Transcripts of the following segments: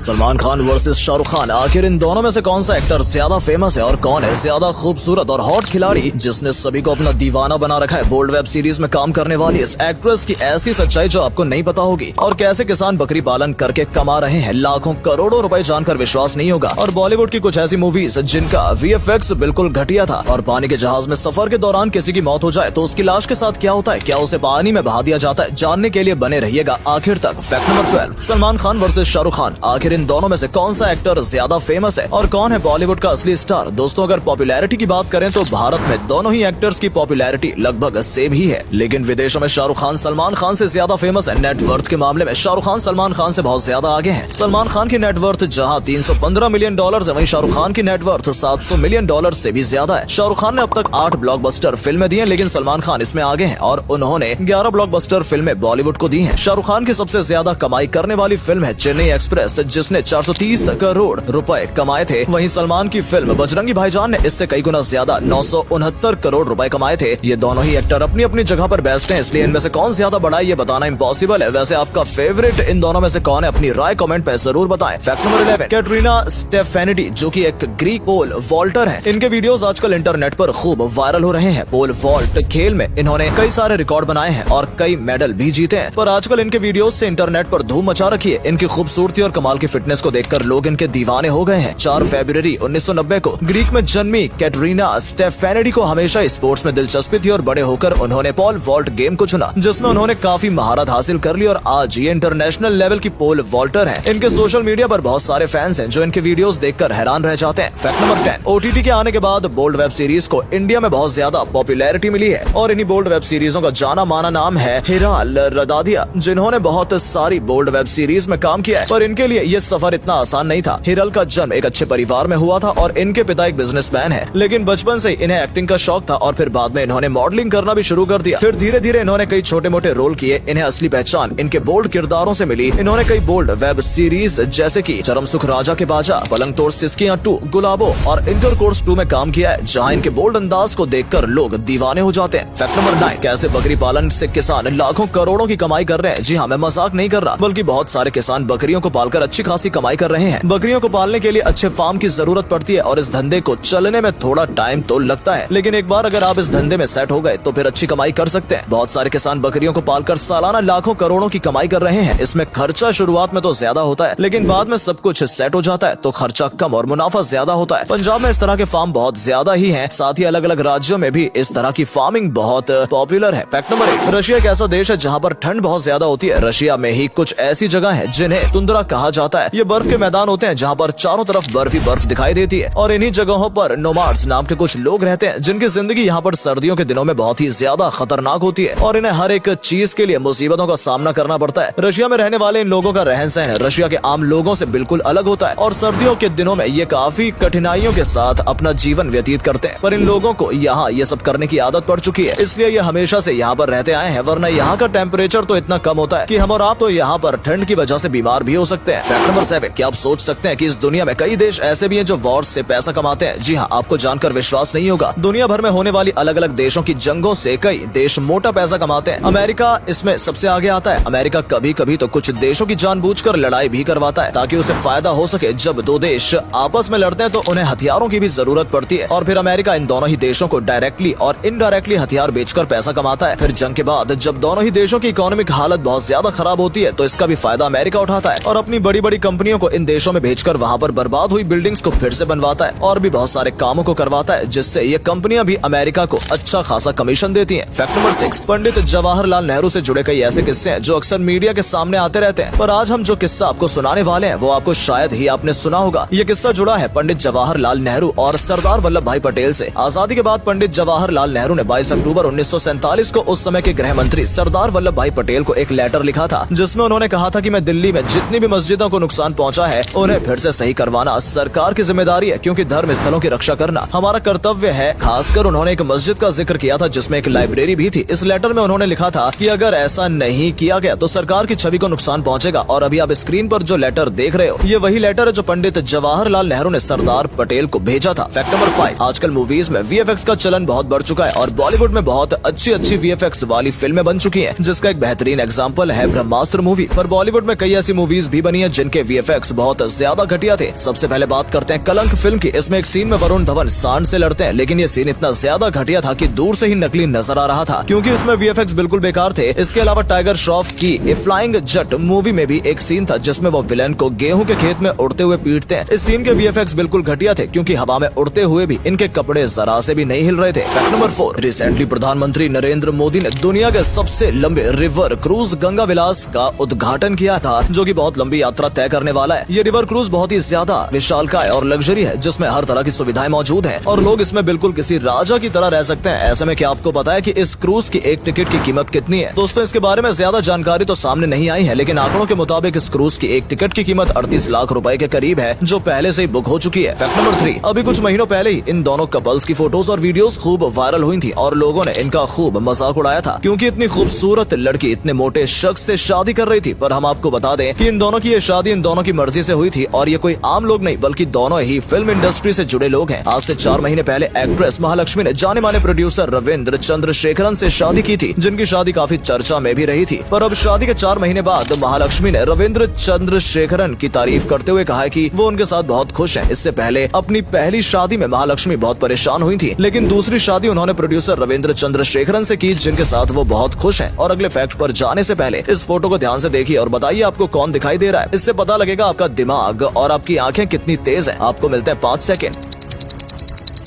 Salman Khan versus Shahrukh Khan, आखिर इन दोनों में से कौन सा एक्टर ज्यादा फेमस है और कौन है ज्यादा खूबसूरत और हॉट खिलाड़ी जिसने सभी को अपना दीवाना बना रखा है। बोल्ड वेब सीरीज में काम करने वाली इस एक्ट्रेस की ऐसी सच्चाई जो आपको नहीं पता होगी, और कैसे किसान बकरी पालन करके कमा रहे हैं लाखों करोड़ों रुपए, जानकर विश्वास नहीं होगा। और बॉलीवुड की कुछ ऐसी मूवीज जिनका VFX बिल्कुल घटिया था, और पानी के जहाज में सफर के दौरान किसी की मौत हो जाए तो उसकी लाश के साथ क्या होता है, क्या उसे पानी में बहा दिया जाता है, जानने के लिए बने रहिएगा आखिर तक। Fact number 12, Salman Khan versus Shahrukh Khan, आखिर इन दोनों में से कौन सा एक्टर ज्यादा फेमस है और कौन है बॉलीवुड का असली स्टार। दोस्तों, अगर पॉपुलैरिटी की बात करें तो भारत में दोनों ही एक्टर्स की पॉपुलैरिटी लगभग सेम ही है, लेकिन विदेशों में शाहरुख खान सलमान खान से ज्यादा फेमस है। नेटवर्थ के मामले में शाहरुख खान सलमान खान से बहुत ज्यादा आगे हैं। सलमान खान की नेटवर्थ जहां 315 मिलियन डॉलर है, वहीं शाहरुख खान की नेटवर्थ 700 मिलियन डॉलर से भी ज्यादा है। शाहरुख खान ने अब तक 8 ब्लॉकबस्टर फिल्में दी हैं, लेकिन सलमान खान इसमें आगे हैं और उन्होंने 11 ब्लॉकबस्टर फिल्में बॉलीवुड को दी हैं। शाहरुख खान की सबसे ज्यादा कमाई करने वाली फिल्म है चेन्नई एक्सप्रेस, जिसने 430 करोड़ रुपए कमाए थे। वहीं सलमान की फिल्म बजरंगी भाईजान ने इससे कई गुना ज्यादा 969 करोड़ रुपए कमाए थे। ये दोनों ही एक्टर अपनी अपनी जगह पर बेस्ट हैं, इसलिए इनमें से कौन ज्यादा बड़ा है ये बताना इम्पॉसिबल है। वैसे आपका फेवरेट इन दोनों में से कौन है, अपनी राय कमेंट पे जरूर बताएं। फैक्ट नंबर 11, कैटरीना स्टेफेनिडी, जो कि एक ग्रीक पोल वॉल्टर है। इनके वीडियोस आजकल इंटरनेट पर खूब वायरल हो रहे हैं। पोल वॉल्ट खेल में इन्होंने कई सारे रिकॉर्ड बनाए हैं और कई मेडल भी जीते हैं, पर आजकल इनके वीडियोस से इंटरनेट पर धूम मचा रखी है। इनकी खूबसूरती और कमाल की फिटनेस को देखकर लोग इनके दीवाने हो गए हैं। 4 फरवरी 1990 को ग्रीक में जन्मी कैटरीना स्टेफेनिडी को हमेशा स्पोर्ट्स में दिलचस्पी थी और बड़े होकर उन्होंने पोल वॉल्ट गेम को चुना, जिसमें उन्होंने काफी महारत हासिल कर ली और आज ये इंटरनेशनल लेवल की पोल वॉल्टर हैं। इनके सोशल मीडिया पर बहुत सारे फैंस हैं जो इनके वीडियोस देखकर हैरान रह जाते हैं। फैक्ट नंबर 10, OTT के आने के बाद बोल्ड वेब सीरीज को इंडिया में बहुत ज्यादा पॉपुलैरिटी मिली है और इन्हीं बोल्ड वेब सीरीजों का जाना माना नाम है हिराल रदादिया, जिन्होंने बहुत सारी बोल्ड वेब सीरीज में काम किया है, पर इनके लिए ये सफर इतना आसान नहीं था। हिरल का जन्म एक अच्छे परिवार में हुआ था और इनके पिता एक बिजनेसमैन है, लेकिन बचपन से इन्हें एक्टिंग का शौक था और फिर बाद में इन्होंने मॉडलिंग करना भी शुरू कर दिया। फिर धीरे धीरे इन्होंने कई छोटे मोटे रोल किए। इन्हें असली पहचान इनके बोल्ड किरदारों से मिली। इन्होंने कई बोल्ड वेब सीरीज जैसे कि चरम सुख राजा के बाजा, पलंग तोड़ सिस्कियां 2, गुलाबो और इंटरकोर्स 2 में काम किया है, जहां इनके बोल्ड अंदाज को देखकर लोग दीवाने हो जाते हैं। फैक्ट नंबर 9, कैसे बकरी पालन से किसान लाखों करोड़ों की कमाई कर रहे हैं। जी हाँ, मैं मजाक नहीं कर रहा, बल्कि बहुत सारे किसान बकरियों को पालकर अच्छी खासी कमाई कर रहे हैं। बकरियों को पालने के लिए अच्छे फार्म की जरूरत पड़ती है और इस धंधे को चलने में थोड़ा टाइम तो लगता है, लेकिन एक बार अगर आप इस धंधे में सेट हो गए तो फिर अच्छी कमाई कर सकते हैं। बहुत सारे किसान बकरियों को पालकर सालाना लाखों करोड़ों की कमाई कर रहे हैं। इसमें खर्चा शुरुआत में तो ज्यादा होता है, लेकिन बाद में सब कुछ सेट हो जाता है तो खर्चा कम और मुनाफा ज्यादा होता है। पंजाब में इस तरह के फार्म बहुत ज्यादा ही हैं, साथ ही अलग अलग राज्यों में भी इस तरह की फार्मिंग बहुत पॉपुलर है। फैक्ट नंबर 1, रशिया एक ऐसा देश है जहाँ पर ठंड बहुत ज्यादा होती है। रशिया में ही कुछ ऐसी जगह है जिन्हें तुंद्रा कहा जाता है। ये बर्फ के मैदान होते हैं जहाँ पर चारों तरफ बर्फ ही बर्फ दिखाई देती है, और इन्हीं जगहों पर नोमाड्स नाम के कुछ लोग रहते हैं जिनकी जिंदगी यहाँ पर सर्दियों के दिनों में बहुत ही ज्यादा खतरनाक होती है और इन्हें हर एक चीज के लिए मुसीबतों का सामना करना पड़ता है। रशिया में रहने वाले इन लोगों का रहन सहन रशिया के आम लोगों से बिल्कुल अलग होता है और सर्दियों के दिनों में ये काफी कठिनाइयों के साथ अपना जीवन व्यतीत करते हैं, पर इन लोगों को यहाँ ये सब करने की आदत पड़ चुकी है, इसलिए ये हमेशा से यहाँ पर रहते आए हैं। वरना यहाँ का टेम्परेचर तो इतना कम होता है कि हम और आप तो यहाँ पर ठंड की वजह से बीमार भी हो सकते हैं। फैक्ट नंबर 7, क्या आप सोच सकते हैं कि इस दुनिया में कई देश ऐसे भी हैं जो वॉर से पैसा कमाते हैं। जी हाँ, आपको जानकर विश्वास नहीं होगा, दुनिया भर में होने वाली अलग अलग देशों की जंगों से कई देश मोटा पैसा कमाते हैं। अमेरिका इसमें सबसे आगे आता है। अमेरिका कभी कभी तो कुछ देशों की जानबूझकर लड़ाई भी करवाता है ताकि उसे फायदा हो सके। जब दो देश आपस में लड़ते हैं तो उन्हें हथियारों की भी जरूरत पड़ती है और फिर अमेरिका इन दोनों ही देशों को डायरेक्टली और इनडायरेक्टली हथियार बेचकर पैसा कमाता है। फिर जंग के बाद जब दोनों ही देशों की इकोनॉमिक हालत बहुत ज्यादा खराब होती है तो इसका भी फायदा अमेरिका उठाता है और अपनी बड़ी बड़ी कंपनियों को इन देशों में भेजकर वहाँ पर बर्बाद हुई बिल्डिंग्स को फिर से बनवाता है और भी बहुत सारे कामों को करवाता है, जिससे ये कंपनियां भी अमेरिका को अच्छा खासा कमीशन देती हैं। फैक्ट नंबर 6, पंडित जवाहरलाल नेहरू से जुड़े कई ऐसे किस्से हैं जो अक्सर मीडिया के सामने आते रहते हैं, पर आज हम जो किस्सा आपको सुनाने वाले हैं वो आपको शायद ही आपने सुना होगा। ये किस्सा जुड़ा है पंडित जवाहरलाल नेहरू और सरदार वल्लभ भाई पटेल से। आजादी के बाद पंडित जवाहरलाल नेहरू ने 22 अक्टूबर 1947 को उस समय के गृह मंत्री सरदार वल्लभ भाई पटेल को एक लेटर लिखा था, जिसमें उन्होंने कहा था कि मैं दिल्ली में जितनी भी मस्जिदों को नुकसान पहुंचा है उन्हें फिर से सही करवाना सरकार की जिम्मेदारी है, क्योंकि धर्म स्थलों की रक्षा करना हमारा कर्तव्य है। खासकर उन्होंने एक मस्जिद का जिक्र किया था जिसमें एक लाइब्रेरी भी थी। इस लेटर में उन्होंने लिखा था कि अगर ऐसा नहीं किया गया तो सरकार की छवि को नुकसान पहुंचेगा। और अभी आप स्क्रीन पर जो लेटर देख रहे हो ये वही लेटर है जो पंडित जवाहरलाल नेहरू ने सरदार पटेल को भेजा था। फैक्ट नंबर 5, आजकल मूवीज में VFX का चलन बहुत बढ़ चुका है और बॉलीवुड में बहुत अच्छी VFX वाली फिल्में बन चुकी हैं, जिसका एक बेहतरीन एग्जाम्पल है ब्रह्मास्त्र मूवी। पर बॉलीवुड में कई ऐसी मूवीज भी बनी है जिनके जिनके वीएफएक्स बहुत ज्यादा घटिया थे। सबसे पहले बात करते हैं कलंक फिल्म की। इसमें एक सीन में वरुण धवन सांड से लड़ते हैं, लेकिन ये सीन इतना ज्यादा घटिया था कि दूर से ही नकली नजर आ रहा था, क्योंकि इसमें वीएफएक्स बिल्कुल बेकार थे। इसके अलावा टाइगर श्रॉफ की ए फ्लाइंग जट मूवी में भी एक सीन था जिसमें वो विलेन को गेहूं के खेत में उड़ते हुए पीटते हैं। इस सीन के वीएफएक्स बिल्कुल घटिया थे, क्योंकि हवा में उड़ते हुए भी इनके कपड़े जरा से भी नहीं हिल रहे थे। फैक्ट नंबर 4, रिसेंटली प्रधानमंत्री नरेंद्र मोदी ने दुनिया के सबसे लंबे रिवर क्रूज गंगा विलास का उद्घाटन किया था, जो कि बहुत लंबी यात्रा तय करने वाला है। ये रिवर क्रूज बहुत ही ज्यादा विशालकाय और लग्जरी है, जिसमें हर तरह की सुविधाएं मौजूद हैं और लोग इसमें बिल्कुल किसी राजा की तरह रह सकते हैं। ऐसे में क्या आपको पता है कि इस क्रूज की एक टिकट की कीमत कितनी है? दोस्तों, इसके बारे में ज्यादा जानकारी तो सामने नहीं आई है, लेकिन आंकड़ों के मुताबिक इस क्रूज की एक टिकट की कीमत 38 लाख रुपए के करीब है, जो पहले से ही बुक हो चुकी है। फैक्ट नंबर 3, अभी कुछ महीनों पहले ही इन दोनों कपल्स की फोटोज और वीडियोस खूब वायरल हुई थी और लोगों ने इनका खूब मजाक उड़ाया था, क्योंकि इतनी खूबसूरत लड़की इतने मोटे शख्स से शादी कर रही थी। पर हम आपको बता दें कि इन दोनों की ये शादी इन दोनों की मर्जी से हुई थी और ये कोई आम लोग नहीं, बल्कि दोनों ही फिल्म इंडस्ट्री से जुड़े लोग हैं। आज से 4 महीने पहले एक्ट्रेस महालक्ष्मी ने जाने माने प्रोड्यूसर रविंद्र चंद्रशेखरन से शादी की थी, जिनकी शादी काफी चर्चा में भी रही थी। पर अब शादी के 4 महीने बाद महालक्ष्मी ने रविंद्र चंद्रशेखरन की तारीफ करते हुए कहा है कि वो उनके साथ बहुत खुश हैं। इससे पहले अपनी पहली शादी में महालक्ष्मी बहुत परेशान हुई थी, लेकिन दूसरी शादी उन्होंने प्रोड्यूसर रविंद्र चंद्रशेखरन से की, जिनके साथ वो बहुत खुश हैं। और अगले फैक्ट पर जाने से पहले इस फोटो को ध्यान से देखिए और बताइए आपको कौन दिखाई दे रहा है। इससे पता लगेगा आपका दिमाग और आपकी आंखें कितनी तेज है। आपको मिलते हैं 5 second.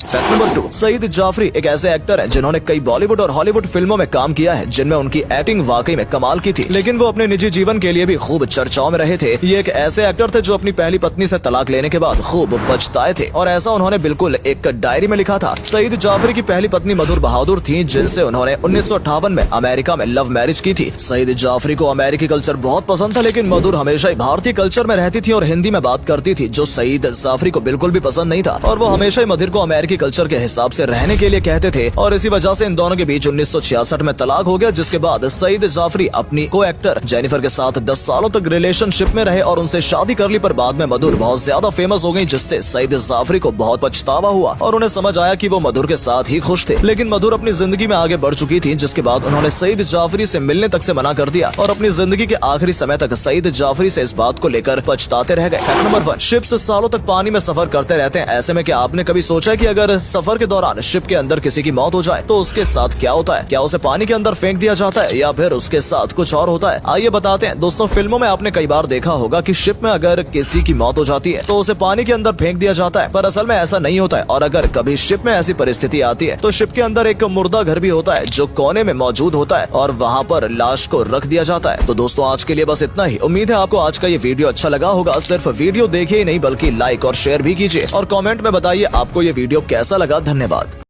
Fact number 2, Saeed Jaffrey एक ऐसे एक्टर हैं जिन्होंने कई बॉलीवुड और हॉलीवुड फिल्मों में काम किया है, जिनमें उनकी एक्टिंग वाकई में कमाल की थी, लेकिन वो अपने निजी जीवन के लिए भी खूब चर्चाओं में रहे थे। ये एक ऐसे एक्टर थे जो अपनी पहली पत्नी से तलाक लेने के बाद खूब पछताए थे, और ऐसा उन्होंने बिल्कुल एक डायरी में लिखा था। सईद जाफरी की पहली पत्नी मधुर बहादुर थी, जिनसे उन्होंने 1958 में अमेरिका में लव मैरिज की थी। सईद जाफरी को अमेरिकी कल्चर बहुत पसंद था, लेकिन मधुर हमेशा ही भारतीय कल्चर में रहती थी और हिंदी में बात करती थी, जो सईद जाफरी को बिल्कुल भी पसंद नहीं था, और वो हमेशा ही मधुर को अमेरिकी कल्चर के हिसाब से रहने के लिए कहते थे, और इसी वजह से इन दोनों के बीच 1966 में तलाक हो गया, जिसके बाद सईद जाफरी अपनी को एक्टर जेनिफर के साथ 10 सालों तक रिलेशनशिप में रहे और उनसे शादी कर ली। पर बाद में मधुर बहुत ज्यादा फेमस हो गई, जिससे सईद जाफरी को बहुत पछतावा हुआ और उन्हें समझ आया कि वो मधुर के साथ ही खुश थे। लेकिन मधुर अपनी जिंदगी में आगे बढ़ चुकी थी, जिसके बाद उन्होंने सईद जाफरी से मिलने तक से मना कर दिया और अपनी जिंदगी के आखिरी समय तक सईद जाफरी से इस बात को लेकर पछताते रह गए। फैक्ट नंबर 1, शिप्स सालों तक पानी में सफर करते रहते हैं। ऐसे में क्या आपने कभी सोचा है कि अगर सफर के दौरान शिप के अंदर किसी की मौत हो जाए तो उसके साथ क्या होता है? क्या उसे पानी के अंदर फेंक दिया जाता है या फिर उसके साथ कुछ और होता है? आइए बताते हैं। दोस्तों, फिल्मों में आपने कई बार देखा होगा कि शिप में अगर किसी की मौत हो जाती है तो उसे पानी के अंदर फेंक दिया जाता है, पर असल में ऐसा नहीं होता है। और अगर कभी शिप में ऐसी परिस्थिति आती है तो शिप के अंदर एक मुर्दा घर भी होता है, जो कोने में मौजूद होता है, और वहाँ पर लाश को रख दिया जाता है। तो दोस्तों, आज के लिए बस इतना ही। उम्मीद है आपको आज का ये वीडियो अच्छा लगा होगा। सिर्फ वीडियो देखिए ही नहीं, बल्कि लाइक और शेयर भी कीजिए और कमेंट में बताइए आपको ये वीडियो कैसा लगा। धन्यवाद।